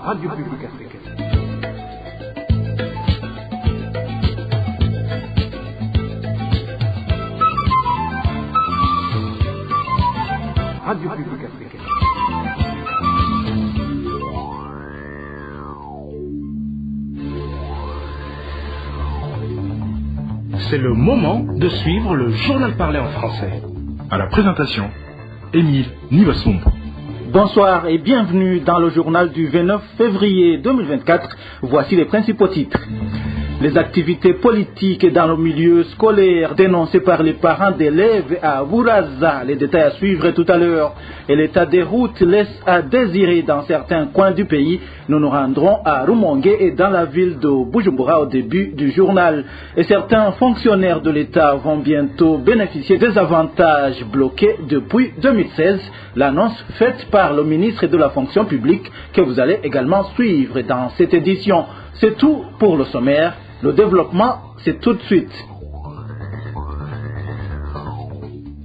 Radio Publique Africaine. Radio Publique Africaine. C'est le moment de suivre le journal parlé en français. À la présentation, Émile Nivasumbo. Bonsoir et bienvenue dans le journal du 29 février 2024. Voici les principaux titres. Les activités politiques dans le milieu scolaire dénoncées par les parents d'élèves à Bouraza. Les détails à suivre tout à l'heure. Et l'état des routes laisse à désirer dans certains coins du pays. Nous nous rendrons à Rumongue et dans la ville de Bujumbura au début du journal. Et certains fonctionnaires de l'État vont bientôt bénéficier des avantages bloqués depuis 2016. L'annonce faite par le ministre de la fonction publique que vous allez également suivre dans cette édition. C'est tout pour le sommaire. Le développement, c'est tout de suite.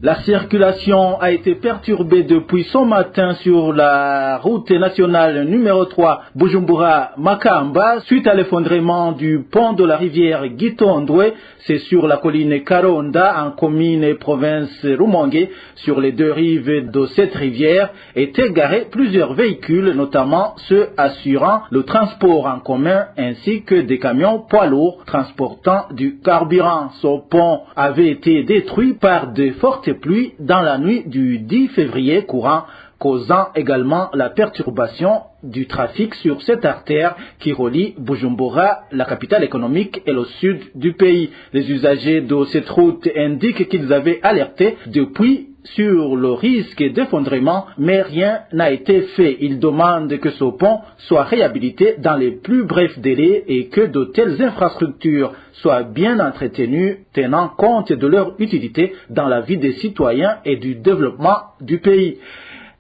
La circulation a été perturbée depuis ce matin sur la route nationale numéro 3 Bujumbura-Makamba suite à l'effondrement du pont de la rivière Gitondwe. C'est sur la colline Karonda en commune et province Rumongue. Sur les deux rives de cette rivière étaient garés plusieurs véhicules, notamment ceux assurant le transport en commun ainsi que des camions poids lourds transportant du carburant. Ce pont avait été détruit par de fortes pluies dans la nuit du 10 février courant, causant également la perturbation du trafic sur cette artère qui relie Bujumbura, la capitale économique, et le sud du pays. Les usagers de cette route indiquent qu'ils avaient alerté depuis sur le risque d'effondrement, mais rien n'a été fait. Ils demandent que ce pont soit réhabilité dans les plus brefs délais et que de telles infrastructures soient bien entretenues, tenant compte de leur utilité dans la vie des citoyens et du développement du pays.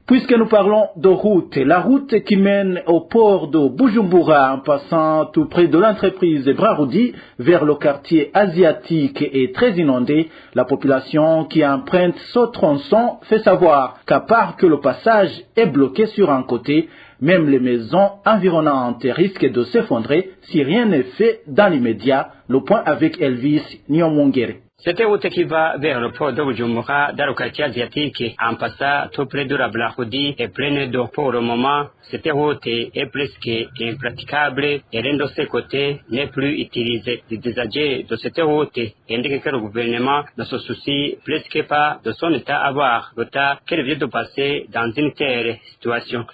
Puisque nous parlons de route, la route qui mène au port de Bujumbura en passant tout près de l'entreprise Braroudi vers le quartier asiatique est très inondée. La population qui emprunte ce tronçon fait savoir qu'à part que le passage est bloqué sur un côté, même les maisons environnantes risquent de s'effondrer si rien n'est fait dans l'immédiat. Le point avec Elvis Nyomongere. Cette route qui va vers le port de Bujumbura dans le quartier asiatique en passant tout près de la Blahoudi est pleine d'eau pour le moment. Cette route est presque impraticable et l'un de ses côtés n'est plus utilisé. Les usagers de cette route indiquent que le gouvernement ne se soucie presque pas de son état à voir le temps qu'elle vient de passer dans une telle situation.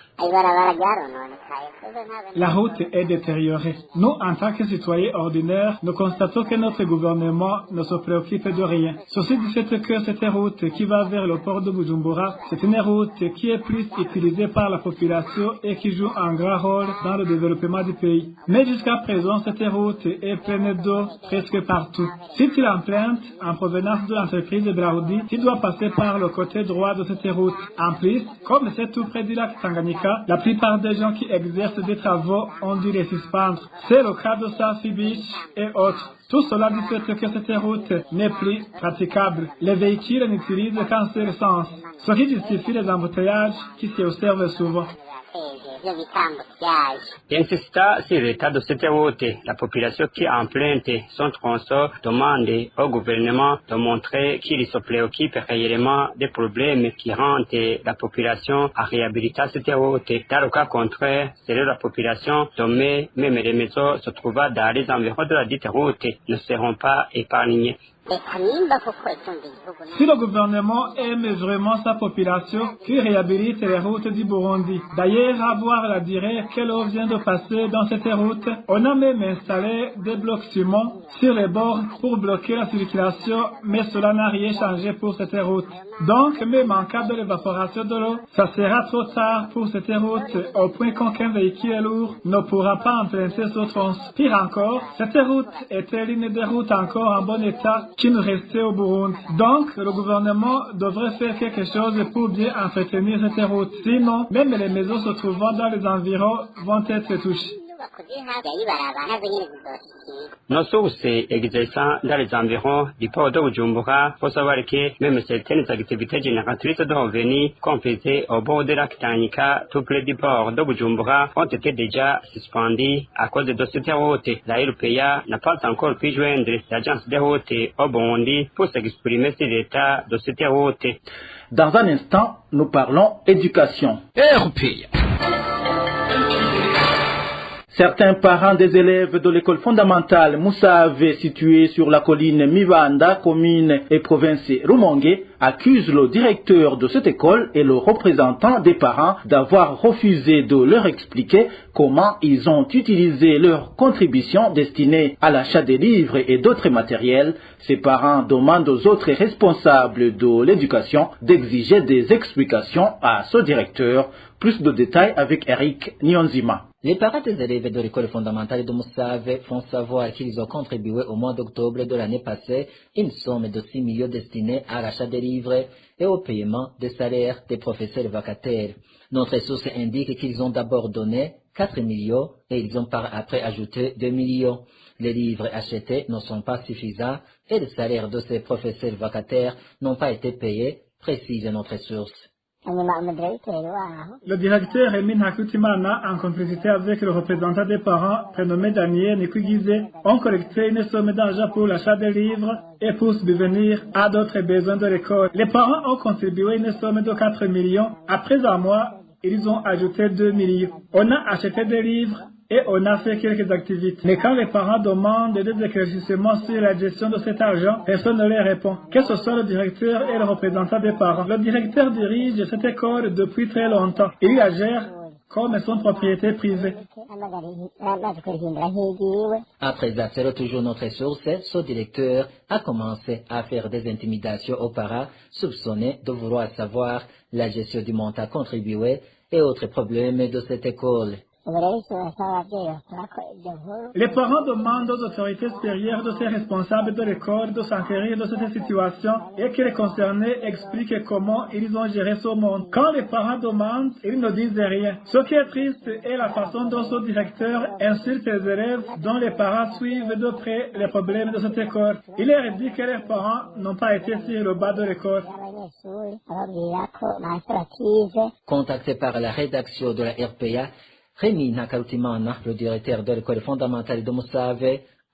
La route est détériorée. Nous, en tant que citoyens ordinaires, nous constatons que notre gouvernement ne se préoccupe de rien. Ceci du fait que cette route qui va vers le port de Bujumbura, c'est une route qui est plus utilisée par la population et qui joue un grand rôle dans le développement du pays. Mais jusqu'à présent, cette route est pleine d'eau presque partout. Si tu l'empruntes en provenance de l'entreprise de Brahoudi, tu dois passer par le côté droit de cette route. En plus, comme c'est tout près du lac Tanganyika, la plupart des gens qui exercent des travaux ont dû les suspendre. C'est le cas de Safi Beach et autres. Tout cela du fait que cette route n'est plus praticable. Les véhicules n'utilisent qu'un seul sens, ce qui justifie les embouteillages qui s'y observent souvent. Insistant sur l'état de cette route, la population qui emprunte son tronçon demande au gouvernement de montrer qu'il se préoccupe réellement des problèmes qui rendent la population à réhabiliter cette route. Dans le cas contraire, selon la population, demain, même les maisons se trouvant dans les environs de la dite route ne seront pas épargnées. Si le gouvernement aime vraiment sa population, qu'il réhabilite les routes du Burundi. D'ailleurs, à voir la durée que l'eau vient de passer dans cette route, on a même installé des blocs ciment sur les bords pour bloquer la circulation, mais cela n'a rien changé pour cette route. Donc, même en cas de l'évaporation de l'eau, ça sera trop tard pour cette route, au point qu'aucun véhicule lourd ne pourra pas emprunter ce tronçon. Pire encore, cette route était l'une des routes encore en bon état qui nous restait au Burundi. Donc, le gouvernement devrait faire quelque chose pour bien entretenir cette route. Sinon, même les maisons se trouvant dans les environs vont être touchées. Nos sources exerçant dans les environs du port de Bujumbura, faut savoir que même certaines activités génératrices de revenus complétées au bord de lac Tanganyika, tout près du port de Bujumbura, ont été déjà suspendues à cause de cette route. La RPA n'a pas encore pu joindre l'agence de route au Burundi pour s'exprimer sur l'état de cette route. Dans un instant, nous parlons éducation. RPA. Certains parents des élèves de l'école fondamentale Moussave, située sur la colline Mibanda, commune et province Rumongue, accusent le directeur de cette école et le représentant des parents d'avoir refusé de leur expliquer comment ils ont utilisé leurs contributions destinées à l'achat des livres et d'autres matériels. Ces parents demandent aux autres responsables de l'éducation d'exiger des explications à ce directeur. Plus de détails avec Eric Nyonzima. Les parents des élèves de l'école fondamentale de Moussave font savoir qu'ils ont contribué au mois d'octobre de l'année passée une somme de 6 millions destinée à l'achat des livres et au paiement des salaires des professeurs vacataires. Notre source indique qu'ils ont d'abord donné 4 millions et ils ont par après ajouté 2 millions. Les livres achetés ne sont pas suffisants et les salaires de ces professeurs vacataires n'ont pas été payés, précise notre source. Le directeur Emin Hakutimana, en complicité avec le représentant des parents, prénommé Daniel Nikugize, ont collecté une somme d'argent pour l'achat des livres et pour subvenir à d'autres besoins de l'école. Les parents ont contribué une somme de 4 millions. Après un mois, ils ont ajouté 2 millions. On a acheté des livres et on a fait quelques activités. Mais quand les parents demandent des éclaircissements sur la gestion de cet argent, personne ne les répond. Que ce soit le directeur et le représentant des parents. Le directeur dirige cette école depuis très longtemps. Il la gère comme son propriété privée. Après affaire toujours notre source, ce directeur a commencé à faire des intimidations aux parents soupçonnés de vouloir savoir la gestion du montant contribué et autres problèmes de cette école. Les parents demandent aux autorités supérieures de ces responsables de l'école de s'enquérir de cette situation et que les concernés expliquent comment ils ont géré ce monde. Quand les parents demandent, ils ne disent rien. Ce qui est triste est la façon dont ce directeur insulte les élèves dont les parents suivent de près les problèmes de cette école. Il leur dit que leurs parents n'ont pas été sur le bas de l'école. Contacté par la rédaction de la RPA, Rémi Nakarutimana, le directeur de l'école fondamentale de Moussave,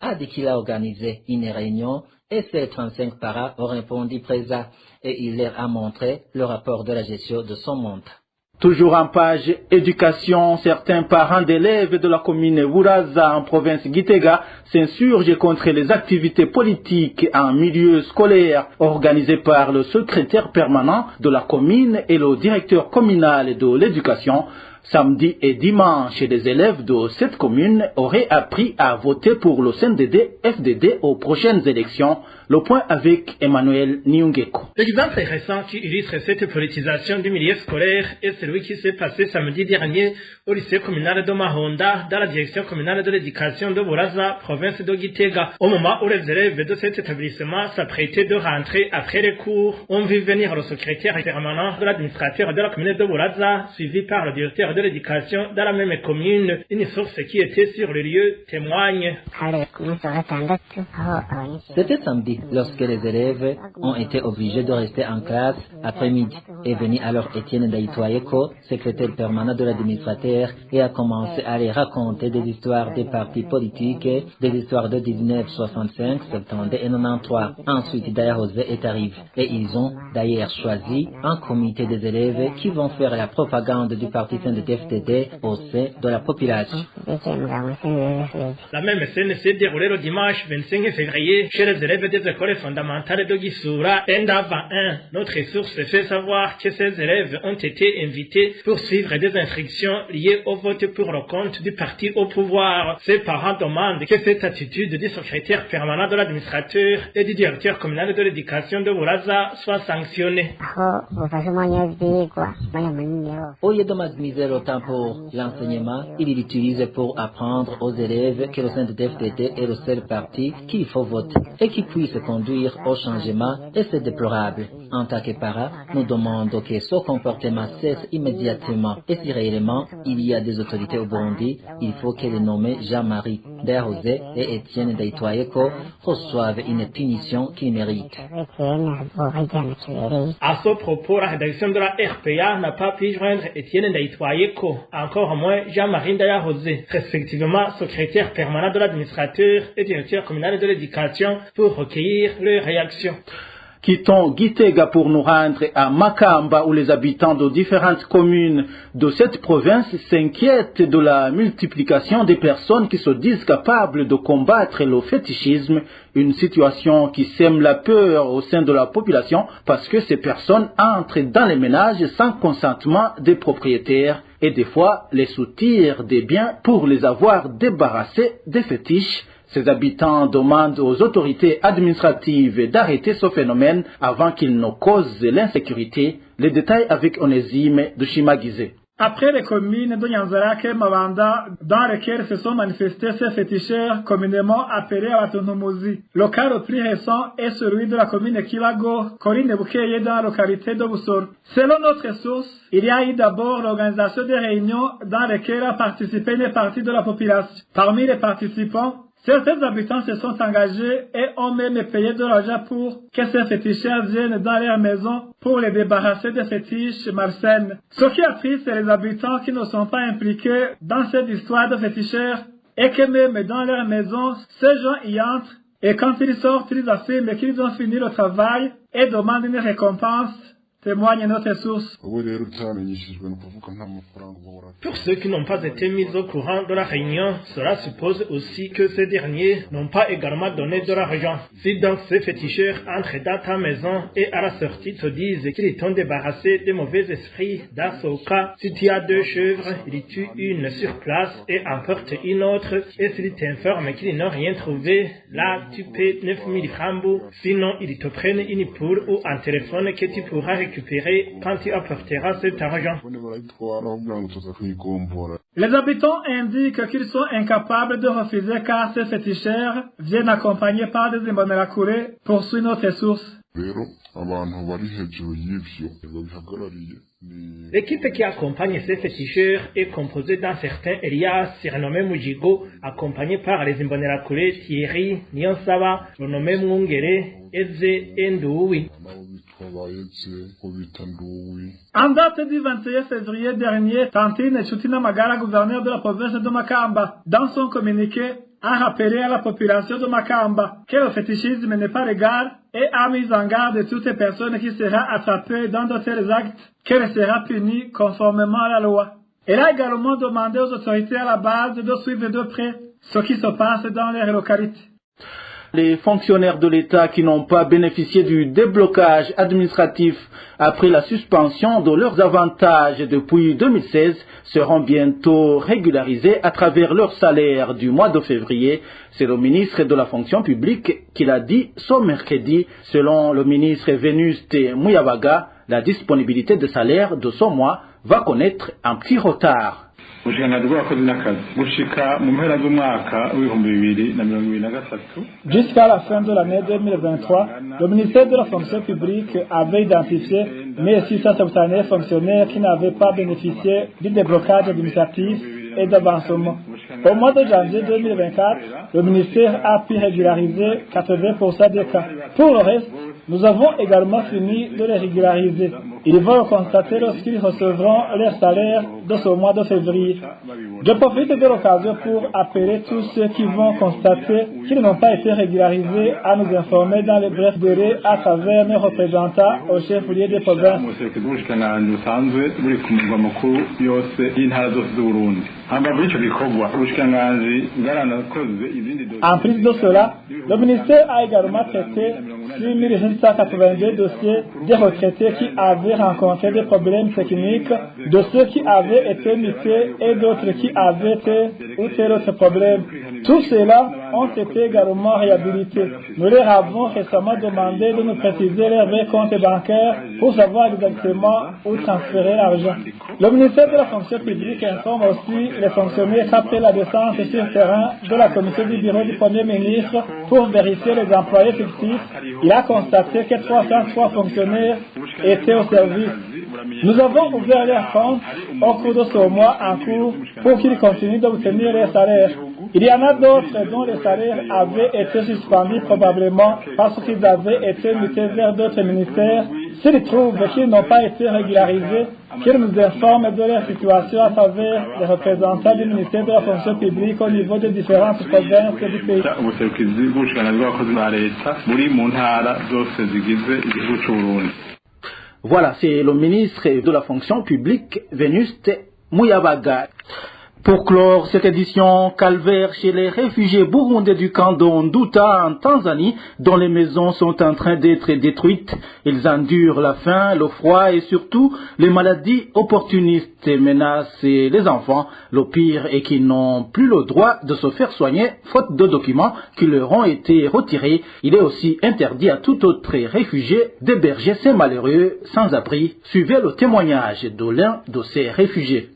a dit qu'il a organisé une réunion et ses 35 parents ont répondu présents et il leur a montré le rapport de la gestion de son montant. Toujours en page éducation, certains parents d'élèves de la commune Wuraza en province Gitega s'insurgent contre les activités politiques en milieu scolaire organisées par le secrétaire permanent de la commune et le directeur communal de l'éducation. Samedi et dimanche, les élèves de cette commune auraient appris à voter pour le CNDD-FDD aux prochaines élections. Le point avec Emmanuel Niungeko. L'exemple récent qui illustre cette politisation du milieu scolaire est celui qui s'est passé samedi dernier au lycée communal de Mahonda, dans la direction communale de l'éducation de Wuraza, province de Gitega. Au moment où les élèves de cet établissement s'apprêtaient de rentrer après les cours, on vit venir le secrétaire permanent de l'administrateur de la commune de Wuraza, suivi par le directeur de l'éducation dans la même commune. Une source qui était sur le lieu témoigne. C'était samedi lorsque les élèves ont été obligés de rester en classe après-midi. Est venu alors Étienne Daïtoyeko, secrétaire permanent de l'administrateur, et a commencé à les raconter des histoires des partis politiques, des histoires de 1965, 70 et 93. Ensuite, Dayahoze est arrivé et ils ont d'ailleurs choisi un comité des élèves qui vont faire la propagande du parti CNDD-FDD au sein de la population. La même scène s'est déroulée le dimanche 25 février chez les élèves des écoles fondamentales de Gisura, Endava 1. Notre source fait savoir que ces élèves ont été invités pour suivre des instructions liées au vote pour le compte du parti au pouvoir. Ces parents demandent que cette attitude du secrétaire permanent de l'administrateur et du directeur communal de l'éducation de Wuraza soit sanctionnée. Au lieu de maximiser le temps pour l'enseignement, il l'utilise pour apprendre aux élèves que le CNDD-FDD est le seul parti qu'il faut voter et qui puisse conduire au changement, et c'est déplorable. en tant que parents, nous demandons que ce comportement cesse immédiatement. Et si réellement il y a des autorités au Burundi, il faut que les nommés Jean-Marie Ndayahose et Étienne Ndayitwayeko reçoivent une punition qu'ils méritent. À ce propos, la rédaction de la RPA n'a pas pu joindre Étienne Ndayitwayeko, encore moins Jean-Marie Ndayahose, respectivement secrétaire permanent de l'administrateur et directeur communal de l'éducation, pour recueillir leurs réactions. Quittons Gitega pour nous rendre à Makamba où les habitants de différentes communes de cette province s'inquiètent de la multiplication des personnes qui se disent capables de combattre le fétichisme, une situation qui sème la peur au sein de la population parce que ces personnes entrent dans les ménages sans consentement des propriétaires et des fois les soutirent des biens pour les avoir débarrassés des fétiches. Ces habitants demandent aux autorités administratives d'arrêter ce phénomène avant qu'il ne cause l'insécurité. Les détails avec Onésime de Chimagize. Après les communes de Nyanzarake et Mabanda, dans lesquelles se sont manifestés ces féticheurs communément appelés à Watontomozi, le cas le plus récent est celui de la commune de Kibago, Corinne Bukeye dans la localité de Boussor. Selon notre source, il y a eu d'abord l'organisation des réunions dans lesquelles a participé une partie de la population. Parmi les participants, certains habitants se sont engagés et ont même payé de l'argent pour que ces féticheurs viennent dans leur maison pour les débarrasser des fétiches malsaines. Ce qui a triste, c'est les habitants qui ne sont pas impliqués dans cette histoire de féticheurs et que même dans leur maison, ces gens y entrent et quand ils sortent, ils affirment qu'ils ont fini le travail et demandent une récompense. Témoigne notre source. Pour ceux qui n'ont pas été mis au courant de la réunion, cela suppose aussi que ces derniers n'ont pas également donné de l'argent. Si donc ces féticheurs entrent dans ta maison et à la sortie te disent qu'ils t'ont débarrassé des mauvais esprits, dans ce cas, si tu as 2 chèvres, ils tuent une sur place et emportent une autre, et s'ils t'informent qu'ils n'ont rien trouvé, là tu paies 9000 francs, sinon ils te prennent une poule ou un téléphone que tu pourras récupérer quand tu apporteras cet argent. Les habitants indiquent qu'ils sont incapables de refuser car ces féticheurs viennent accompagnés par des imbonerakure, poursuit notre source. L'équipe qui accompagne ces féticheurs est composée d'un certain Elias, surnommé Mujigo, accompagné par les imbonerakure Thierry, Nionsaba, renommé Mwungere, Eze et Ndoui. En date du 21 février dernier, Tantine Chutina Magara, gouverneur de la province de Makamba, dans son communiqué, a rappelé à la population de Makamba que le fétichisme n'est pas légal et a mis en garde toutes les personnes qui seront attrapées dans de tels actes qu'elle sera punie conformément à la loi. Elle a également demandé aux autorités à la base de suivre de près ce qui se passe dans les localités. Les fonctionnaires de l'État qui n'ont pas bénéficié du déblocage administratif après la suspension de leurs avantages depuis 2016 seront bientôt régularisés à travers leur salaire du mois de février. C'est le ministre de la fonction publique qui l'a dit ce mercredi. Selon le ministre Venuste Muyabaga, la disponibilité de salaire de ce mois va connaître un petit retard. Jusqu'à la fin de l'année 2023, le ministère de la fonction publique avait identifié 1671 fonctionnaires qui n'avaient pas bénéficié du déblocage administratif et d'avancement. Au mois de janvier 2024, le ministère a pu régulariser 80% des cas. Pour le reste, nous avons également fini de les régulariser. Ils vont le constater lorsqu'ils recevront leur salaire de ce mois de février. Je profite de l'occasion pour appeler tous ceux qui vont constater qu'ils n'ont pas été régularisés à nous informer dans les brefs délais à travers nos représentants au chef-lieu des provinces. En plus de cela, le ministère a également traité 6782 dossiers des retraités qui avaient rencontré des problèmes techniques, de ceux qui avaient été mutés et d'autres qui avaient tel ou tel autre problème. Tous ceux-là ont été également réhabilités. Nous leur avons récemment demandé de nous préciser leur compte bancaire pour savoir exactement où transférer l'argent. Le ministère de la fonction publique informe aussi les fonctionnaires qu'après la descente sur le terrain de la commission du bureau du Premier ministre pour vérifier les employés fictifs, il a constaté que 303 fonctionnaires étaient au service. Nous avons ouvert leur compte au cours de ce mois en cours pour qu'ils continuent d'obtenir leurs salaires. Il y en a d'autres dont les salaires avaient été suspendus probablement parce qu'ils avaient été mutés vers d'autres ministères. S'ils trouvent qu'ils n'ont pas été régularisés, qu'ils nous informent de leur situation à travers les représentants du ministère de la fonction publique au niveau des différentes provinces du pays. Voilà, c'est le ministre de la fonction publique, Vénuste Muyabaga. Pour clore cette édition, calvaire chez les réfugiés burundais du camp d'Onduta en Tanzanie, dont les maisons sont en train d'être détruites. Ils endurent la faim, le froid et surtout les maladies opportunistes menacent les enfants. Le pire est qu'ils n'ont plus le droit de se faire soigner, faute de documents qui leur ont été retirés. Il est aussi interdit à tout autre réfugié d'héberger ces malheureux sans abri. Suivez le témoignage de l'un de ces réfugiés.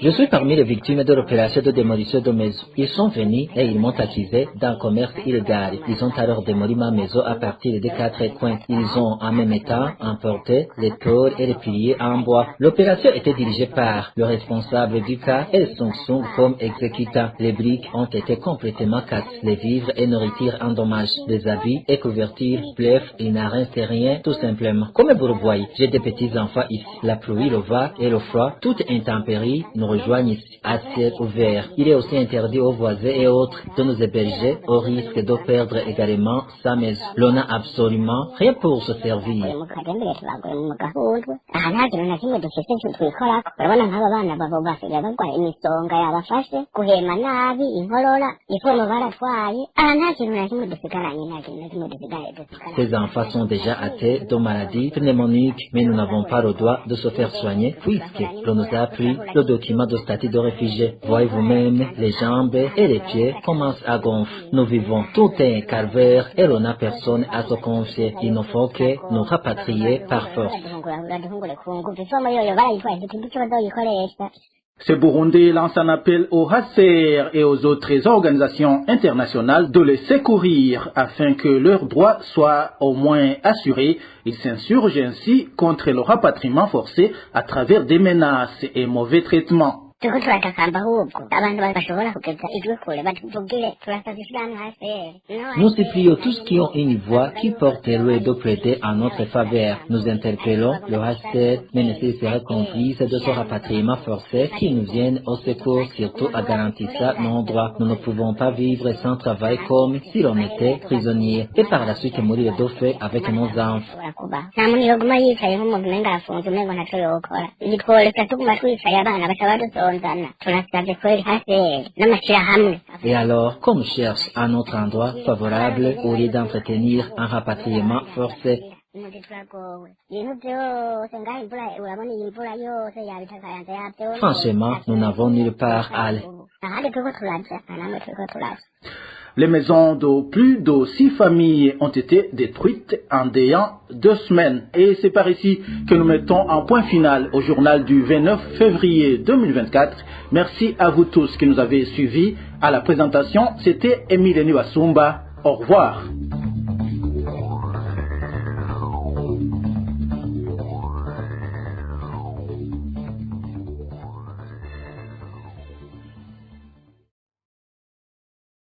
Je suis parmi les victimes de l'opération de démolition de maisons. Ils sont venus et ils m'ont accusé d'un commerce illégal. Ils ont alors démoli ma maison à partir des 4 coins. Ils ont en même temps emporté les tôles et les piliers en bois. L'opération était dirigée par le responsable du cas et les sanctions comme exécutant. Les briques ont été complètement cassées. Les vivres et nourritures endommagées. Les habits et couvertures pleuvent. Il n'en reste rien tout simplement. Comme vous le voyez, j'ai des petits enfants ici. La pluie, le vent et le froid, toutes intempéries nous rejoignent ici, à ciel ouvert. Il est aussi interdit aux voisins et autres de nous héberger au risque de perdre également sa maison. L'on n'a absolument rien pour se servir. Ces enfants sont déjà atteints de maladies pneumoniques, mais nous n'avons pas le droit de se faire soigner puisque l'on nous a pris le document de statut de réfugié. Voyez vous-même, les jambes et les pieds commencent à gonfler. Nous vivons tout un calvaire et l'on n'a personne à se confier. Il nous faut que nous rapatrier par force. Ce Burundi lance un appel au HCR et aux autres organisations internationales de les secourir afin que leurs droits soient au moins assurés. Ils s'insurgent ainsi contre le rapatriement forcé à travers des menaces et mauvais traitements. Nous supplions tous qui ont une voix qui porte le de plaider en notre faveur. Nous interpellons le HCR, mais ne serait complice de ce rapatriement forcé qui nous vienne au secours, surtout à garantir nos droits. Nous ne pouvons pas vivre sans travail comme si l'on était prisonnier et par la suite mourir de faim avec nos enfants. Et alors, comme cherche un autre endroit favorable au lieu d'entretenir un rapatriement forcé, franchement, nous n'avons nulle part à aller. Les maisons de plus de 6 familles ont été détruites en 2 semaines. Et c'est par ici que nous mettons un point final au journal du 29 février 2024. Merci à vous tous qui nous avez suivis. À la présentation, c'était Émile Niwasumba. Au revoir.